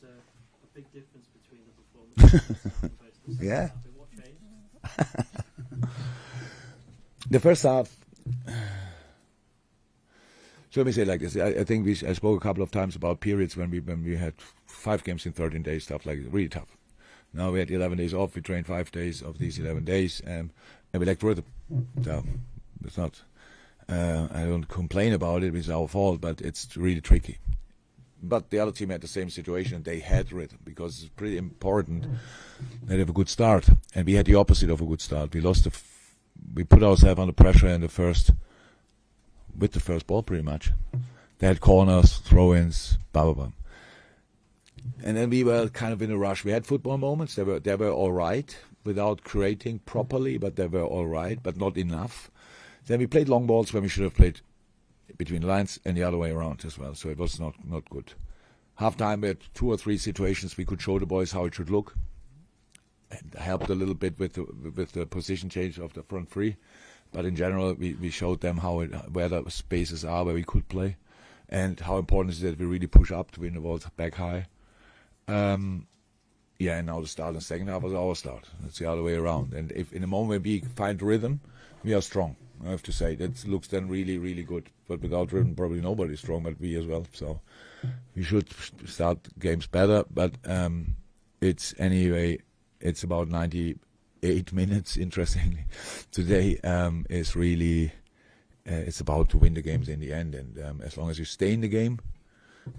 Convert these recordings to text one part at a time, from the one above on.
was a big difference between the performances. Yeah. What changed? The first half. So let me say it like this. I think I spoke a couple of times about periods when we had 5 games in 13 days, stuff like that, really tough. Now we had 11 days off. We trained 5 days of these 11 days, and we lacked rhythm. So it's not. I don't complain about it. It's our fault, but it's really tricky. But the other team had the same situation. They had rhythm because it's pretty important that they have a good start, and we had the opposite of a good start. We lost. We put ourselves under pressure in the first. With the first ball, pretty much. They had corners, throw-ins, blah, blah, blah. And then we were kind of in a rush. We had football moments. They were all right without creating properly, but they were all right, but not enough. Then we played long balls when we should have played between the lines and the other way around as well. So it was not good. Half-time, we had 2 or 3 situations we could show the boys how it should look. And helped a little bit with the position change of the front three. But in general, we showed them where the spaces are where we could play, and how important it is that we really push up to win the balls back high. And now the start in the second half was our start. It's the other way around. And if in a moment we find rhythm, we are strong. I have to say that looks then really, really good. But without rhythm, probably nobody's strong, but we as well. So we should start games better. But it's anyway. It's about 98 minutes, interestingly. Today is really, it's about to win the games in the end. And as long as you stay in the game,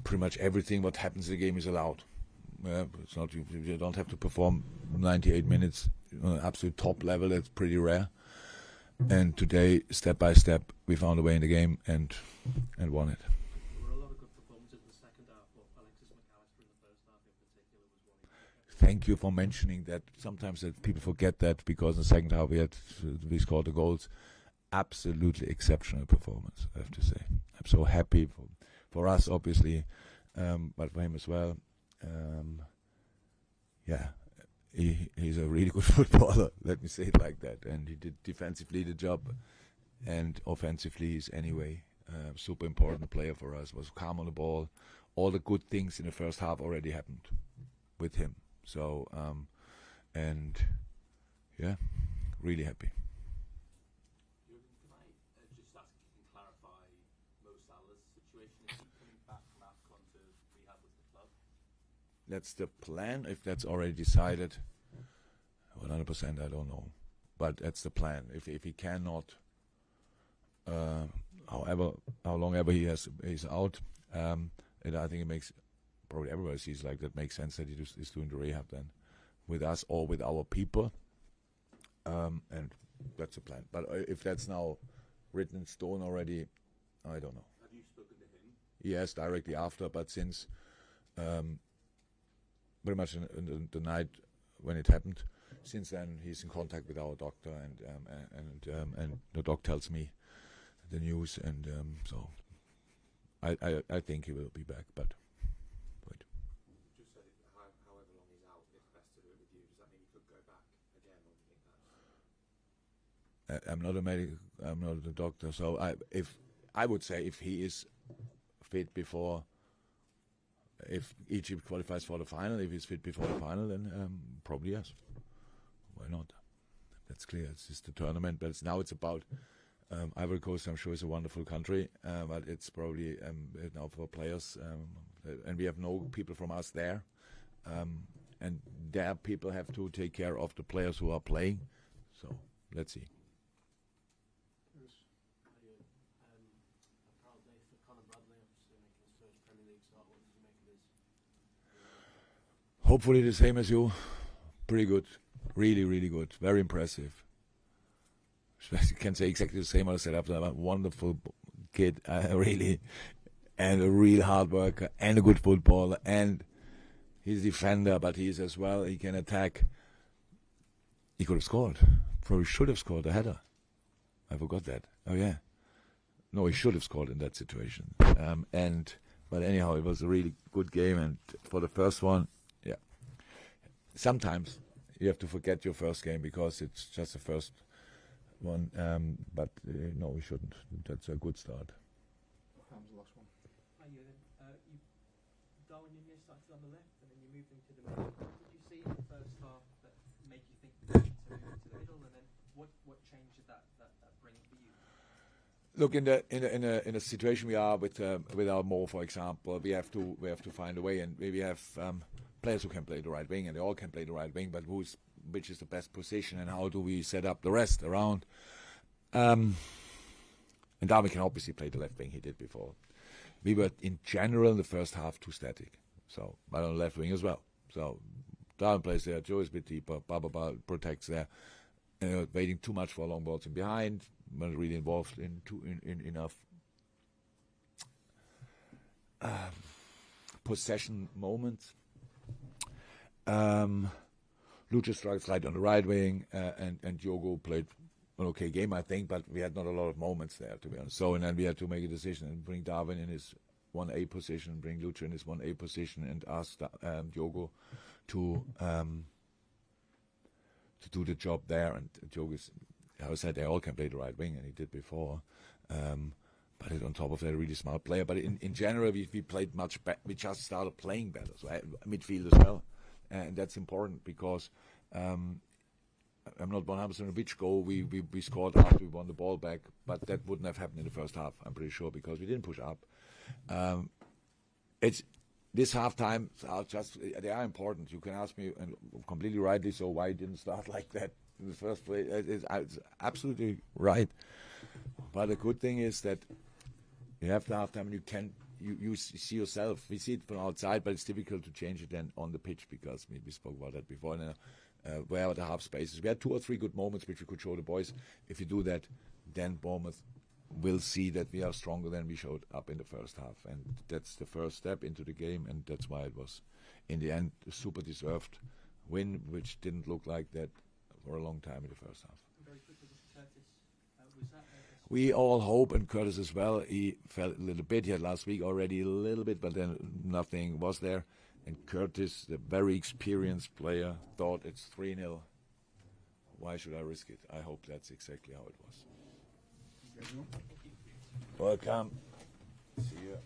pretty much everything what happens in the game is allowed. It's not you don't have to perform 98 minutes on an absolute top level. That's pretty rare. And today, step by step, we found a way in the game and won it. Thank you for mentioning that. Sometimes people forget that because in the second half we scored the goals. Absolutely exceptional performance, I have to say. I'm so happy for us, obviously, but for him as well. He's a really good footballer. Let me say it like that. And he did defensively the job, and offensively he's anyway super important player for us. Was calm on the ball. All the good things in the first half already happened with him. So, really happy. Jurgen, can I just ask if you can clarify Mo Salah's situation? Is he coming back from AFCON to rehab with the club? That's the plan. If that's already decided, 100%, I don't know. But that's the plan. If he cannot, how long ever he's out, and I think it makes. Probably everybody sees like that makes sense that he is doing the rehab then with us or with our people, and that's the plan. But if that's now written in stone already, I don't know. Have you spoken to him? Yes, directly after, but since pretty much in the night when it happened, since then he's in contact with our doctor, and the doc tells me the news, and so I think he will be back, but. I'm not a medic. I'm not a doctor. So I would say if he is fit before, if Egypt qualifies for the final, if he's fit before the final, then probably yes. Why not? That's clear. It's just the tournament, but now it's about Ivory Coast. I'm sure it's a wonderful country, but it's probably now for players, and we have no people from us there, and their people have to take care of the players who are playing. So let's see. Hopefully the same as you. Pretty good. Really, really good. Very impressive. You can say exactly the same as I said after that. Wonderful kid, really. And a real hard worker and a good footballer. And he's a defender, but he's as well. He can attack. He could have scored. Probably should have scored a header. I forgot that. Oh, yeah. No, he should have scored in that situation. But anyhow, it was a really good game. And for the first one, yeah. Sometimes you have to forget your first game because it's just the first one. But no, we shouldn't. That's a good start. That was the last one. Darwin Nunez started on the the left and then you moved him to the middle. What did you see in the first half that made you think to move him to the middle, and then what change did that bring for you? Look, in a situation we are with our Mo, for example, we have to find a way, and we have players who can play the right wing, and they all can play the right wing, but which is the best position, and how do we set up the rest around? And Darwin can obviously play the left wing. He did before. We were in general in the first half too static, so but on the left wing as well. So Darwin plays there, Joe is a bit deeper, Baba protects there, waiting too much for long balls in behind. Not really involved in enough possession moments. Lucha strikes right on the right wing, and Diogo played an okay game, I think, but we had not a lot of moments there, to be honest. So, and then we had to make a decision and bring Darwin in his 1A position, bring Lucha in his 1A position, and ask Diogo to do the job there. And Diogo is, I said, they all can play the right wing, and he did before. But on top of that, a really smart player. But in general, we played much better. We just started playing better, so midfield as well. And that's important because I'm not 100% which goal we scored after we won the ball back, but that wouldn't have happened in the first half, I'm pretty sure, because we didn't push up. It's this halftime are just, they are important. You can ask me, and completely rightly so, why it didn't start like that in the first place. It's absolutely right. But the good thing is that you have the halftime, and you see yourself. We see it from outside, but it's difficult to change it then on the pitch, because we spoke about that before. Where are the half spaces? We had 2 or 3 good moments which we could show the boys. If you do that, then Bournemouth will see that we are stronger than we showed up in the first half, and that's the first step into the game, and that's why it was, in the end, a super deserved win, which didn't look like that for a long time in the first half. Very quickly, Curtis, was that We all hope, and Curtis as well, he felt a little bit. He had last week already a little bit, but then nothing was there. And Curtis, the very experienced player, thought it's 3-0. Why should I risk it? I hope that's exactly how it was. Welcome. See you.